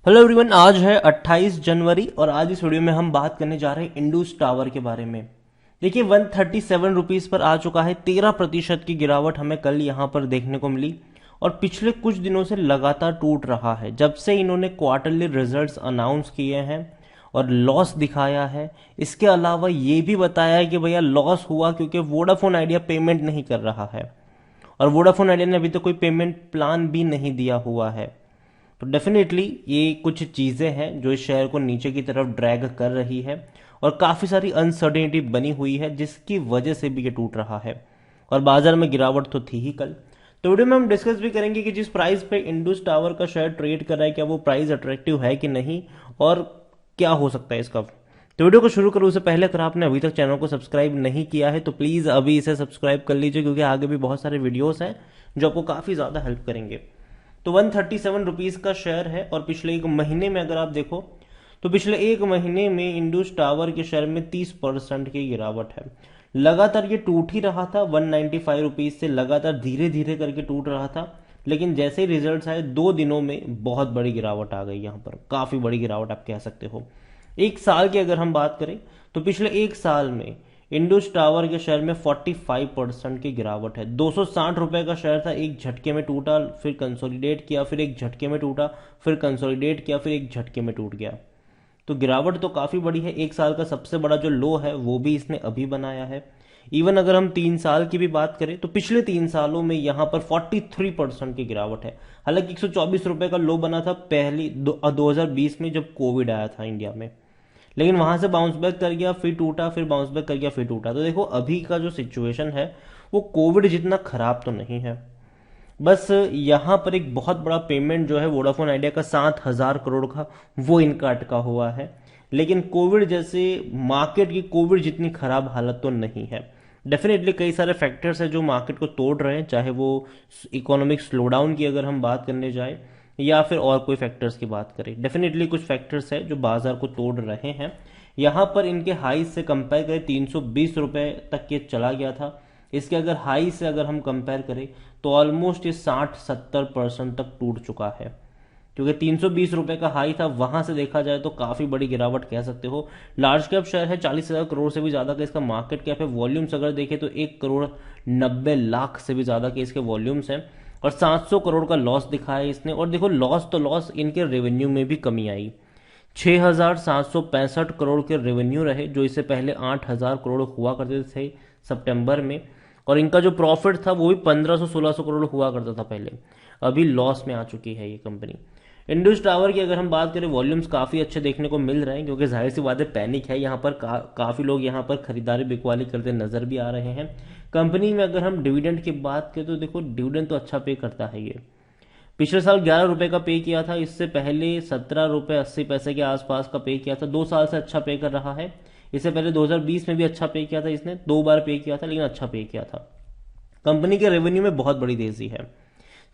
Hello everyone, आज है 28 जनवरी और आज इस वीडियो में हम बात करने जा रहे हैं इंडस टावर के बारे में। देखिए 137 रुपीज पर आ चुका है। 13% की गिरावट हमें कल यहाँ पर देखने को मिली और पिछले कुछ दिनों से लगातार टूट रहा है। जब से इन्होंने क्वार्टरली रिजल्ट्स अनाउंस किए हैं और लॉस दिखाया है, इसके अलावा ये भी बताया है कि भैया लॉस हुआ क्योंकि वोडाफोन आइडिया पेमेंट नहीं कर रहा है और वोडाफोन आइडिया ने अभी तक कोई पेमेंट प्लान भी नहीं दिया हुआ है। तो डेफिनेटली ये कुछ चीज़ें हैं जो इस शेयर को नीचे की तरफ ड्रैग कर रही है और काफ़ी सारी अनसर्टेनिटी बनी हुई है जिसकी वजह से भी ये टूट रहा है और बाजार में गिरावट तो थी ही कल। तो वीडियो में हम डिस्कस भी करेंगे कि जिस प्राइस पे इंडस टावर का शेयर ट्रेड कर रहा है क्या वो प्राइस अट्रैक्टिव है कि नहीं और क्या हो सकता है इसका। तो वीडियो को शुरू करूँ उससे पहले अगर आपने अभी तक चैनल को सब्सक्राइब नहीं किया है तो प्लीज़ अभी इसे सब्सक्राइब कर लीजिए क्योंकि आगे भी बहुत सारे वीडियोस हैं जो आपको काफ़ी ज़्यादा हेल्प करेंगे। तो 137 रुपीज का शेयर है और पिछले एक महीने में अगर आप देखो तो पिछले एक महीने में इंडस टावर के शेयर में 30% की गिरावट है। लगातार ये टूट ही रहा था 195 रुपीज से, लगातार धीरे धीरे करके टूट रहा था, लेकिन जैसे ही रिजल्ट्स आए 2 दिनों में बहुत बड़ी गिरावट आ गई। यहाँ पर काफी बड़ी गिरावट आप कह सकते हो। एक साल की अगर हम बात करें तो पिछले एक साल में इंडस टावर के शेयर में 45% की गिरावट है। 260 रुपए का शेयर था, एक झटके में टूटा, फिर कंसोलिडेट किया, फिर एक झटके में टूटा, फिर कंसोलिडेट किया, फिर एक झटके में टूट गया। तो गिरावट तो काफी बड़ी है। एक साल का सबसे बड़ा जो लो है वो भी इसने अभी बनाया है। इवन अगर हम 3 साल की भी बात करें तो पिछले 3 सालों में यहाँ पर 43% की गिरावट है। हालांकि 124 रुपए का लो बना था पहली 2020 में जब कोविड आया था इंडिया में, लेकिन वहां से बाउंस बैक कर गया, फिर टूटा, फिर बाउंस बैक कर गया, फिर टूटा। तो देखो अभी का जो सिचुएशन है वो कोविड जितना खराब तो नहीं है। बस यहाँ पर एक बहुत बड़ा पेमेंट जो है वोडाफोन आइडिया का 7,000 करोड़ का, वो इनका अटका हुआ है। लेकिन कोविड जैसे मार्केट की कोविड जितनी खराब हालत तो नहीं है। डेफिनेटली कई सारे फैक्टर्स हैं जो मार्केट को तोड़ रहे हैं, चाहे वो इकोनॉमिक स्लोडाउन की अगर हम बात करने जाए या फिर और कोई फैक्टर्स की बात करें। डेफिनेटली कुछ फैक्टर्स है जो बाजार को तोड़ रहे हैं। यहाँ पर इनके हाई से कंपेयर करें 320 रुपए तक ये चला गया था। इसके अगर हाई से अगर हम कंपेयर करें तो ऑलमोस्ट ये 60-70% तक टूट चुका है, क्योंकि 320 रुपए का हाई था। वहां से देखा जाए तो काफी बड़ी गिरावट कह सकते हो। लार्ज कैप शेयर है, 40,000 करोड़ से भी ज्यादा का इसका मार्केट कैप है। वॉल्यूम्स अगर देखें तो 1,90,00,000 से भी ज्यादा के इसके वॉल्यूम्स हैं और 700 करोड़ का लॉस दिखाया इसने। और देखो लॉस तो लॉस, इनके रेवेन्यू में भी कमी आई। 6,765 करोड़ के रेवेन्यू रहे जो इससे पहले 8,000 करोड़ हुआ करते थे सितंबर में, और इनका जो प्रॉफिट था वो भी 1,500-1,600 करोड़ हुआ करता था पहले। अभी लॉस में आ चुकी है ये कंपनी। इंडस टावर की अगर हम बात करें, वॉल्यूम्स काफ़ी अच्छे देखने को मिल रहे हैं क्योंकि जाहिर सी बात है पैनिक है यहाँ पर। काफ़ी लोग यहाँ पर खरीदारी बिकवाली करते नजर भी आ रहे हैं। कंपनी में अगर हम डिविडेंड की बात करें तो देखो डिविडेंड तो अच्छा पे करता है ये। पिछले साल 11 रुपए का पे किया था, इससे पहले 17 रुपए 80 पैसे के आसपास का पे किया था। 2 साल से अच्छा पे कर रहा है। इससे पहले 2020 में भी अच्छा पे किया था, इसने 2 बार पे किया था लेकिन अच्छा पे किया था। कंपनी के रेवेन्यू में बहुत बड़ी तेजी है।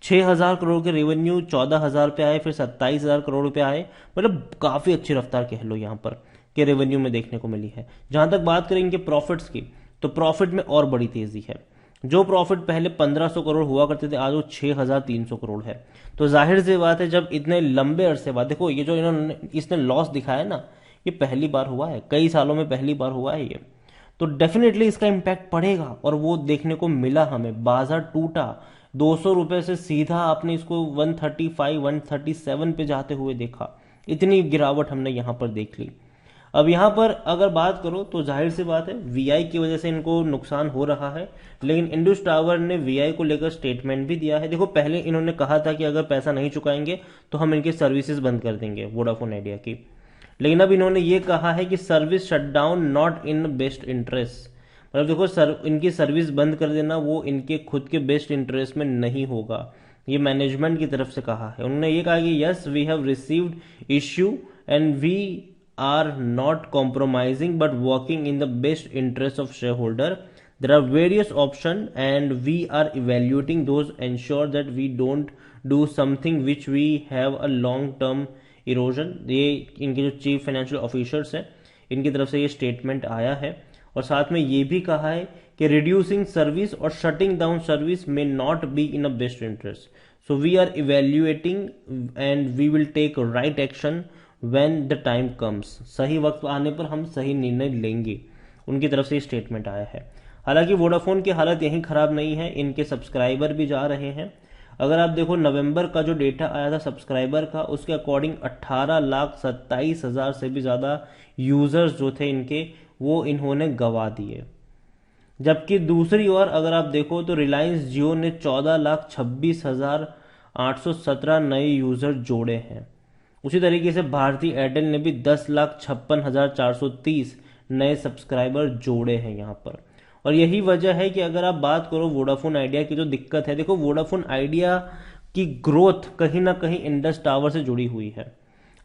6,000 करोड़ के रेवेन्यू 14,000 पे आए, फिर 27,000 करोड़ पे आए। मतलब काफी अच्छी रफ्तार कह लो यहाँ पर के रेवेन्यू में देखने को मिली है। जहां तक बात करें इनके प्रॉफिट्स की तो प्रॉफिट में और बड़ी तेजी है। जो प्रॉफिट पहले 1,500 करोड़ हुआ करते थे आज वो 6,300 करोड़ है। तो जाहिर सी बात है जब इतने लंबे अरसे बाद, देखो ये जो इन्होंने इसने लॉस दिखाया ना, ये पहली बार हुआ है, कई सालों में पहली बार हुआ है ये। तो डेफिनेटली इसका इम्पैक्ट पड़ेगा और वो देखने को मिला हमें। बाजार टूटा, 200 रुपए से सीधा आपने इसको 135 137 पे जाते हुए देखा। इतनी गिरावट हमने यहाँ पर देख ली। अब यहाँ पर अगर बात करो तो जाहिर सी बात है वीआई की वजह से इनको नुकसान हो रहा है, लेकिन इंडस टावर ने वीआई को लेकर स्टेटमेंट भी दिया है। देखो पहले इन्होंने कहा था कि अगर पैसा नहीं चुकाएंगे तो हम इनकी सर्विसेज बंद कर देंगे वोडाफोन आइडिया की, लेकिन अब इन्होंने ये कहा है कि service shutdown not in best interest. मतलब देखो इनकी सर्विस बंद कर देना वो इनके खुद के बेस्ट इंटरेस्ट में नहीं होगा। ये मैनेजमेंट की तरफ से कहा है। उन्होंने ये कहा कि yes we have received issue and we are not compromising but working in the best interest of shareholder. There are various options and we are evaluating those, ensure that we don't do something which we have a long term erosion. ये इनके जो chief financial officers हैं इनकी तरफ से ये statement आया है। और साथ में ये भी कहा है कि रिड्यूसिंग सर्विस और शटिंग डाउन सर्विस में not be in a best interest. So we are evaluating and we will take right action when the time comes. सही वक्त आने पर हम सही निर्णय लेंगे, उनकी तरफ से स्टेटमेंट आया है। हालांकि वोडाफोन की हालत यहीं खराब नहीं है, इनके सब्सक्राइबर भी जा रहे हैं। अगर आप देखो नवंबर का जो डेटा आया था सब्सक्राइबर का, उसके अकॉर्डिंग 18,27,000 से भी ज़्यादा यूजर्स जो थे इनके, वो इन्होंने गवा दिए। जबकि दूसरी ओर अगर आप देखो तो रिलायंस जियो ने 14,26,817 नए यूजर जोड़े हैं। उसी तरीके से भारती एयरटेल ने भी 10,56,430 नए सब्सक्राइबर जोड़े हैं यहाँ पर। और यही वजह है कि अगर आप बात करो वोडाफोन आइडिया की जो दिक्कत है, देखो वोडाफोन आइडिया की ग्रोथ कहीं ना कहीं इंडस टावर से जुड़ी हुई है।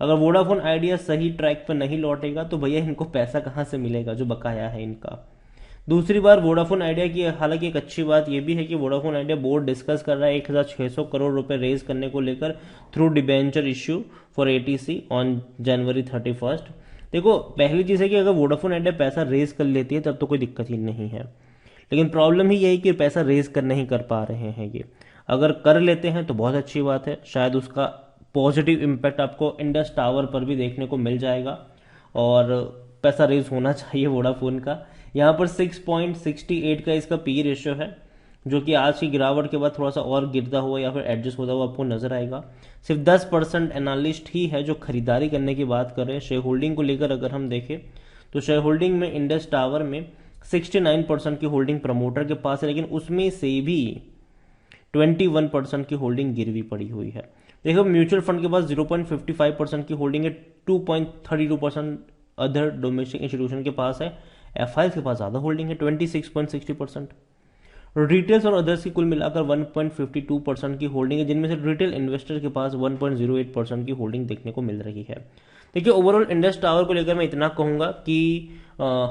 अगर वोडाफोन आइडिया सही ट्रैक पर नहीं लौटेगा तो भैया इनको पैसा कहाँ से मिलेगा जो बकाया है इनका। दूसरी बार वोडाफोन आइडिया की हालांकि एक अच्छी बात यह भी है कि वोडाफोन आइडिया बोर्ड डिस्कस कर रहा है 1,600 करोड़ रुपए रेज करने को लेकर through debenture issue for ATC on January 31। देखो पहली चीज है कि अगर वोडाफोन आइडिया पैसा रेज कर लेती है तब तो कोई दिक्कत ही नहीं है, लेकिन प्रॉब्लम ही यही कि पैसा रेज कर नहीं कर पा रहे हैं ये। अगर कर लेते हैं तो बहुत अच्छी बात है, शायद उसका पॉजिटिव इम्पैक्ट आपको इंडस टावर पर भी देखने को मिल जाएगा। और पैसा रेज होना चाहिए वोडाफोन का। यहाँ पर 6.68 का इसका पी रेशियो है, जो कि आज की गिरावट के बाद थोड़ा सा और गिरता हुआ या फिर एडजस्ट होता हुआ आपको नजर आएगा। सिर्फ 10% एनालिस्ट ही है जो खरीदारी करने की बात कर रहे हैं। शेयर होल्डिंग को लेकर अगर हम देखें तो शेयर होल्डिंग में इंडस टावर में 69% की होल्डिंग प्रमोटर के पास है, लेकिन उसमें से भी 21% की होल्डिंग गिरवी पड़ी हुई है। देखो म्यूचुअल फंड के पास 0.55% की होल्डिंग है, 2.32% अदर डोमेस्टिक इंस्टीट्यूशन के पास है, एफआईएस के पास ज्यादा होल्डिंग है 26.60%। रिटेल्स और अदर्स की कुल मिलाकर 1.52% की होल्डिंग है, जिनमें से रिटेल इन्वेस्टर के पास 1.08% की होल्डिंग देखने को मिल रही है। देखिए ओवरऑल इंडस टावर को लेकर मैं इतना कहूंगा कि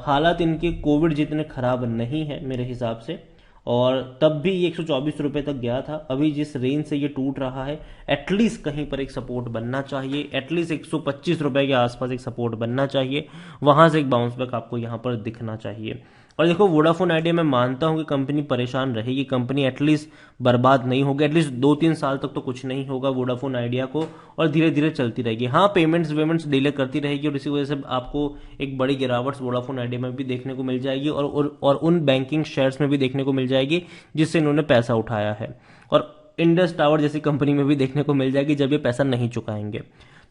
हालात इनके कोविड जितने खराब नहीं है मेरे हिसाब से, और तब भी ये 124 रुपए तक गया था। अभी जिस रेंज से ये टूट रहा है एटलीस्ट कहीं पर एक सपोर्ट बनना चाहिए, एटलीस्ट 125 रुपए के आसपास एक सपोर्ट बनना चाहिए, वहां से एक बाउंस बैक आपको यहां पर दिखना चाहिए। और देखो वोडाफोन आइडिया मैं मानता हूं कि कंपनी परेशान रहेगी, कंपनी एटलीस्ट बर्बाद नहीं होगी, एटलीस्ट 2-3 साल तक तो कुछ नहीं होगा वोडाफोन आइडिया को, और धीरे धीरे चलती रहेगी। हाँ पेमेंट्स डिले करती रहेगी और इसी वजह से आपको एक बड़ी गिरावट वोडाफोन आइडिया में भी देखने को मिल जाएगी और उन बैंकिंग शेयर्स में भी देखने को मिल जाएगी जिससे इन्होंने पैसा उठाया है, और इंडस टावर जैसी कंपनी में भी देखने को मिल जाएगी जब ये पैसा नहीं चुकाएंगे,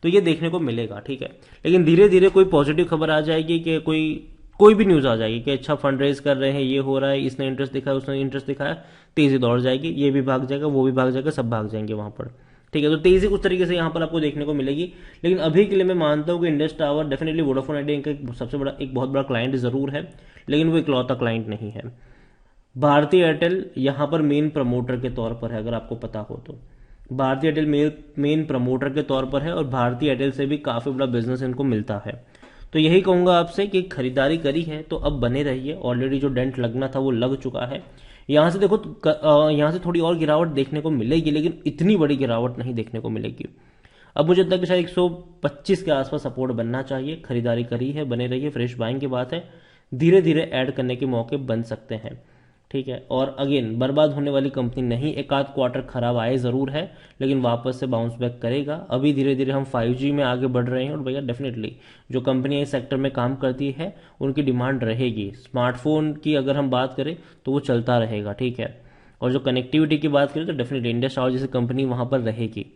तो ये देखने को मिलेगा। ठीक है, लेकिन धीरे धीरे कोई पॉजिटिव खबर आ जाएगी कि कोई भी न्यूज आ जाएगी कि अच्छा फंड रेज कर रहे हैं, ये हो रहा है, इसने इंटरेस्ट दिखाया, उसने इंटरेस्ट दिखाया, तेजी दौड़ जाएगी, ये भी भाग जाएगा, वो भी भाग जाएगा, सब भाग जाएंगे वहां पर। ठीक है, तो तेजी उस तरीके से यहां पर आपको देखने को मिलेगी। लेकिन अभी के लिए मैं मानता हूं कि Indus tower definitely Vodafone idea का सबसे बड़ा एक बहुत बड़ा क्लाइंट जरूर है, लेकिन वो इकलौता क्लाइंट नहीं है। भारती एयरटेल यहां पर मेन प्रमोटर के तौर पर है, अगर आपको पता हो तो भारती एयरटेल मेन प्रमोटर के तौर पर है, और भारती एयरटेल से भी काफी बड़ा बिजनेस इनको मिलता है। तो यही कहूंगा आपसे कि खरीदारी करी है तो अब बने रहिए, ऑलरेडी जो डेंट लगना था वो लग चुका है। यहां से देखो यहां से थोड़ी और गिरावट देखने को मिलेगी, लेकिन इतनी बड़ी गिरावट नहीं देखने को मिलेगी। अब मुझे लगता है कि शायद 125 के आसपास सपोर्ट बनना चाहिए। खरीदारी करी है, बने रहिए, फ्रेश बाइंग की बात है, धीरे धीरे ऐड करने के मौके बन सकते हैं। ठीक है, और अगेन बर्बाद होने वाली कंपनी नहीं, एक आध क्वार्टर खराब आए जरूर है, लेकिन वापस से बाउंस बैक करेगा। अभी धीरे धीरे हम 5G में आगे बढ़ रहे हैं, और भैया डेफिनेटली जो कंपनियां इस सेक्टर में काम करती है उनकी डिमांड रहेगी। स्मार्टफोन की अगर हम बात करें तो वो चलता रहेगा। ठीक है, और जो कनेक्टिविटी की बात करें तो डेफिनेटली इंडस टावर जैसी कंपनी वहां पर रहेगी।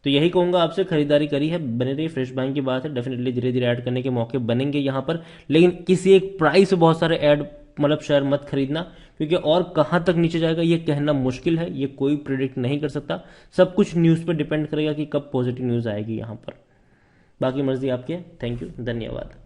तो यही कहूंगा आपसे, खरीदारी करी है, बने रही, फ्रेश बाइंग की बात है, डेफिनेटली धीरे धीरे ऐड करने के मौके बनेंगे यहाँ पर, लेकिन किसी एक प्राइस से बहुत सारे ऐड मतलब शेयर मत खरीदना, क्योंकि और कहां तक नीचे जाएगा ये कहना मुश्किल है, ये कोई प्रिडिक्ट नहीं कर सकता। सब कुछ न्यूज पर डिपेंड करेगा कि कब पॉजिटिव न्यूज आएगी यहां पर। बाकी मर्जी आपकी है। थैंक यू, धन्यवाद।